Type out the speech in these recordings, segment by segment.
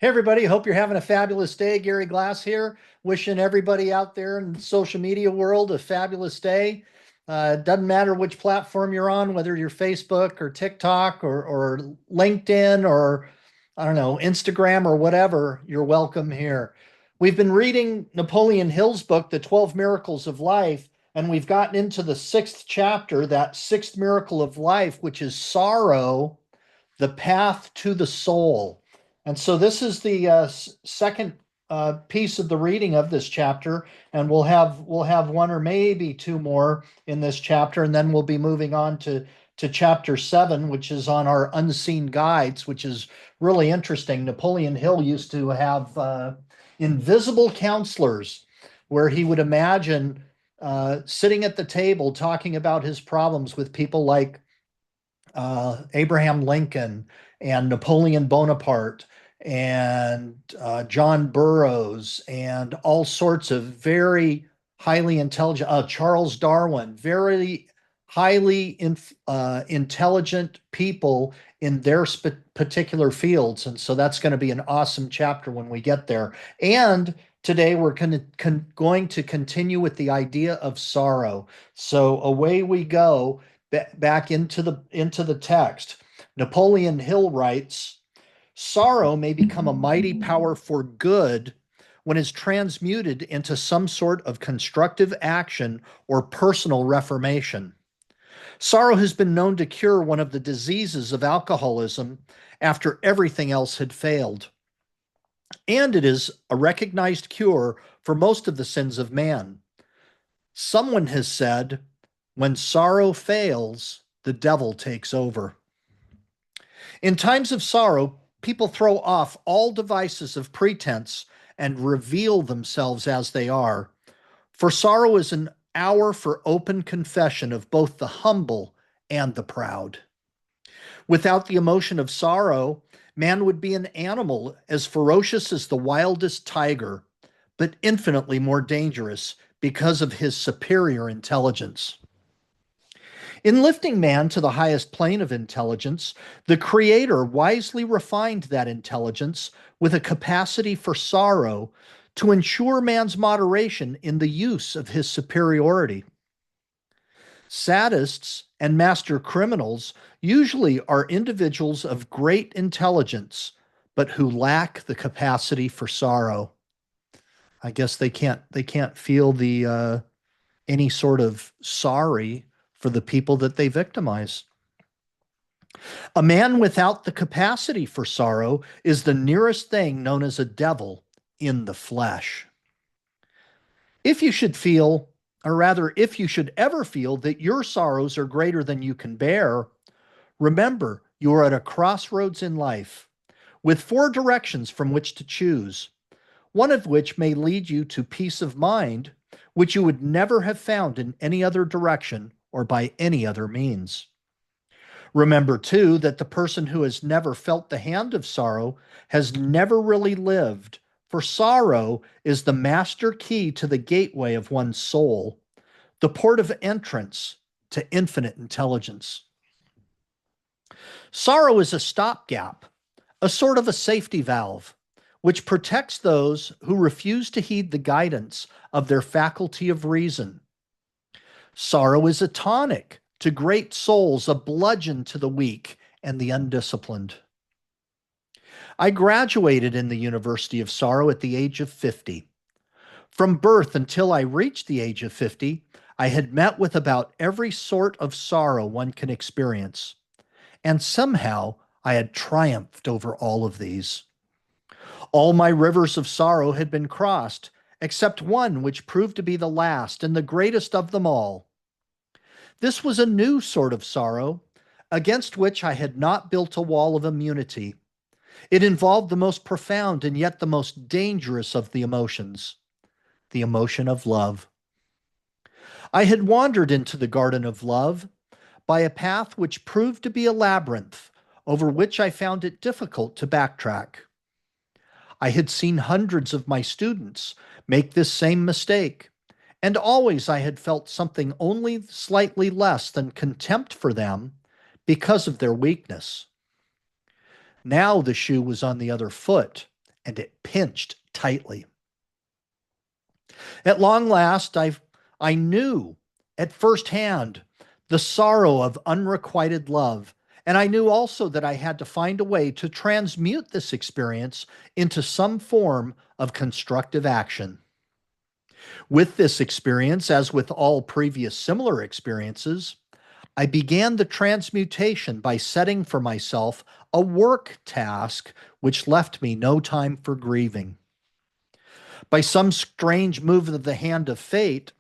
Hey everybody, hope you're having a fabulous day. Gary Glass here, wishing everybody out there in the social media world a fabulous day. It doesn't matter which platform you're on, whether you're Facebook or TikTok or LinkedIn or I don't know, Instagram or whatever, you're welcome here. We've been reading Napoleon Hill's book, The 12 Miracles of Life, and we've gotten into the sixth chapter, that sixth miracle of life, which is sorrow, the path to the soul. And so this is the second piece of the reading of this chapter, and we'll have one or maybe two more in this chapter, and then we'll be moving on to chapter 7, which is on our unseen guides, which is really interesting. Napoleon Hill used to have invisible counselors, where he would imagine sitting at the table talking about his problems with people like Abraham Lincoln and Napoleon Bonaparte and John Burroughs and all sorts of very highly intelligent, Charles Darwin, very highly intelligent people in their particular fields. And so that's going to be an awesome chapter when we get there. And today we're going to continue with the idea of sorrow. So away we go back into the text. Napoleon Hill writes, "Sorrow may become a mighty power for good when it's transmuted into some sort of constructive action or personal reformation. Sorrow has been known to cure one of the diseases of alcoholism after everything else had failed. And it is a recognized cure for most of the sins of man. Someone has said, when sorrow fails, the devil takes over. In times of sorrow, people throw off all devices of pretense and reveal themselves as they are. For sorrow is an hour for open confession of both the humble and the proud. Without the emotion of sorrow, man would be an animal as ferocious as the wildest tiger, but infinitely more dangerous because of his superior intelligence. In lifting man to the highest plane of intelligence, the Creator wisely refined that intelligence with a capacity for sorrow to ensure man's moderation in the use of his superiority. Sadists and master criminals usually are individuals of great intelligence, but who lack the capacity for sorrow. I guess they can't feel the any sort of sorry for the people that they victimize. A man without the capacity for sorrow is the nearest thing known as a devil in the flesh. If you should feel, or rather, if you should ever feel that your sorrows are greater than you can bear, remember you are at a crossroads in life with four directions from which to choose, one of which may lead you to peace of mind, which you would never have found in any other direction or by any other means. Remember, too, that the person who has never felt the hand of sorrow has never really lived, for sorrow is the master key to the gateway of one's soul, the port of entrance to infinite intelligence. Sorrow is a stopgap, a sort of a safety valve, which protects those who refuse to heed the guidance of their faculty of reason. Sorrow is a tonic to great souls, a bludgeon to the weak and the undisciplined. I graduated in the University of Sorrow at the age of 50. From birth until I reached the age of 50, I had met with about every sort of sorrow one can experience, and somehow I had triumphed over all of these. All my rivers of sorrow had been crossed, except one which proved to be the last and the greatest of them all. This was a new sort of sorrow, against which I had not built a wall of immunity. It involved the most profound and yet the most dangerous of the emotions, the emotion of love. I had wandered into the garden of love by a path which proved to be a labyrinth, over which I found it difficult to backtrack. I had seen hundreds of my students make this same mistake, and always I had felt something only slightly less than contempt for them because of their weakness. Now the shoe was on the other foot, and it pinched tightly. At long last, I knew at first hand the sorrow of unrequited love. And I knew also that I had to find a way to transmute this experience into some form of constructive action. With this experience, as with all previous similar experiences, I began the transmutation by setting for myself a work task which left me no time for grieving. By some strange move of the hand of fate,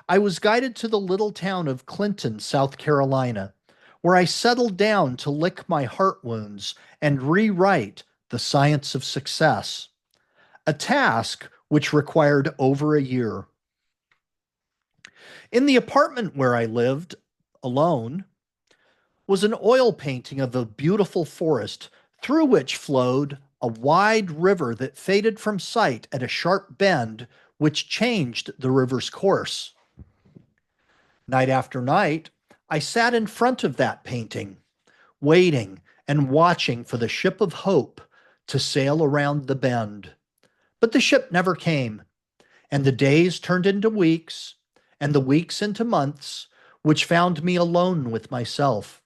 I was guided to the little town of Clinton, South Carolina, where I settled down to lick my heart wounds and rewrite the science of success, a task which required over a year. In the apartment where I lived, alone, was an oil painting of a beautiful forest through which flowed a wide river that faded from sight at a sharp bend which changed the river's course. Night after night, I sat in front of that painting, waiting and watching for the ship of hope to sail around the bend. But the ship never came, and the days turned into weeks, and the weeks into months, which found me alone with myself.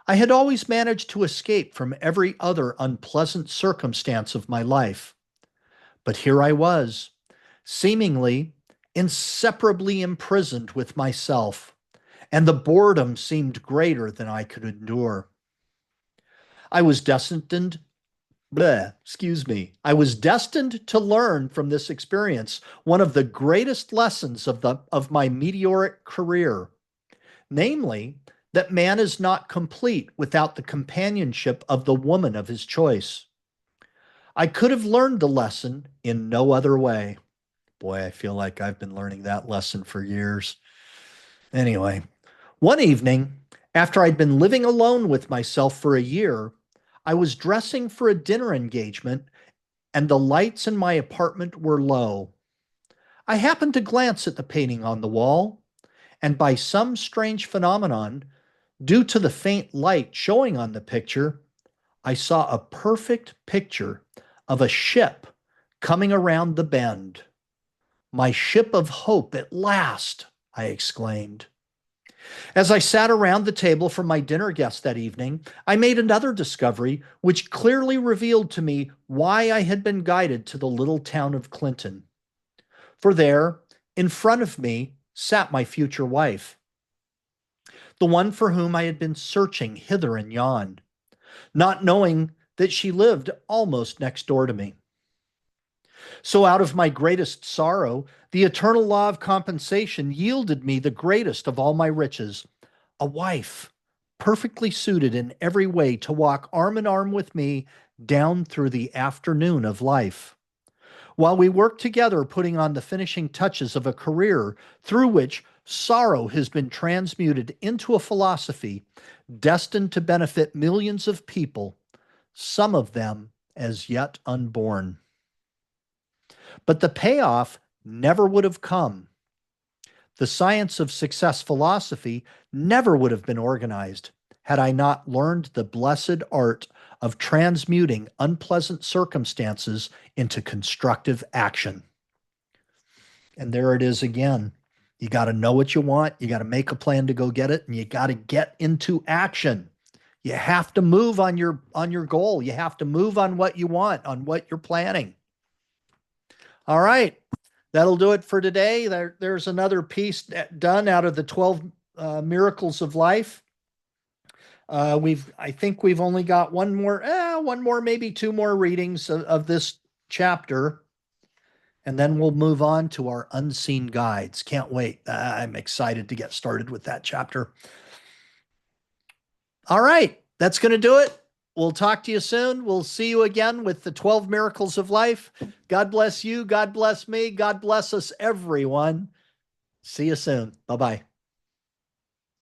I had always managed to escape from every other unpleasant circumstance of my life. But here I was, seemingly inseparably imprisoned with myself, and the boredom seemed greater than I could endure. I was destined, I was destined to learn from this experience one of the greatest lessons of my meteoric career, namely, that man is not complete without the companionship of the woman of his choice. I could have learned the lesson in no other way. Boy, I feel like I've been learning that lesson for years. Anyway, one evening, after I'd been living alone with myself for a year, I was dressing for a dinner engagement and the lights in my apartment were low. I happened to glance at the painting on the wall, and by some strange phenomenon, due to the faint light showing on the picture, I saw a perfect picture of a ship coming around the bend. My ship of hope at last, I exclaimed. As I sat around the table for my dinner guests that evening, I made another discovery which clearly revealed to me why I had been guided to the little town of Clinton. For there, in front of me, sat my future wife, the one for whom I had been searching hither and yon, not knowing that she lived almost next door to me. So, out of my greatest sorrow, the eternal law of compensation yielded me the greatest of all my riches, a wife, perfectly suited in every way to walk arm in arm with me down through the afternoon of life. While we work together putting on the finishing touches of a career through which sorrow has been transmuted into a philosophy destined to benefit millions of people, some of them as yet unborn. But the payoff never would have come. The science of success philosophy never would have been organized had I not learned the blessed art of transmuting unpleasant circumstances into constructive action. And there it is again. You got to know what you want, you got to make a plan to go get it, and you got to get into action. You have to move on your goal. You have to move on what you want, on what you're planning. All right. That'll do it for today. There's another piece done out of the 12 miracles of life. I think we've only got one more, maybe two more readings of this chapter, and then we'll move on to our unseen guides. Can't wait. I'm excited to get started with that chapter. All right, that's going to do it. We'll talk to you soon. We'll see you again with the 12 miracles of life. God bless you. God bless me. God bless us, everyone. See you soon. Bye-bye.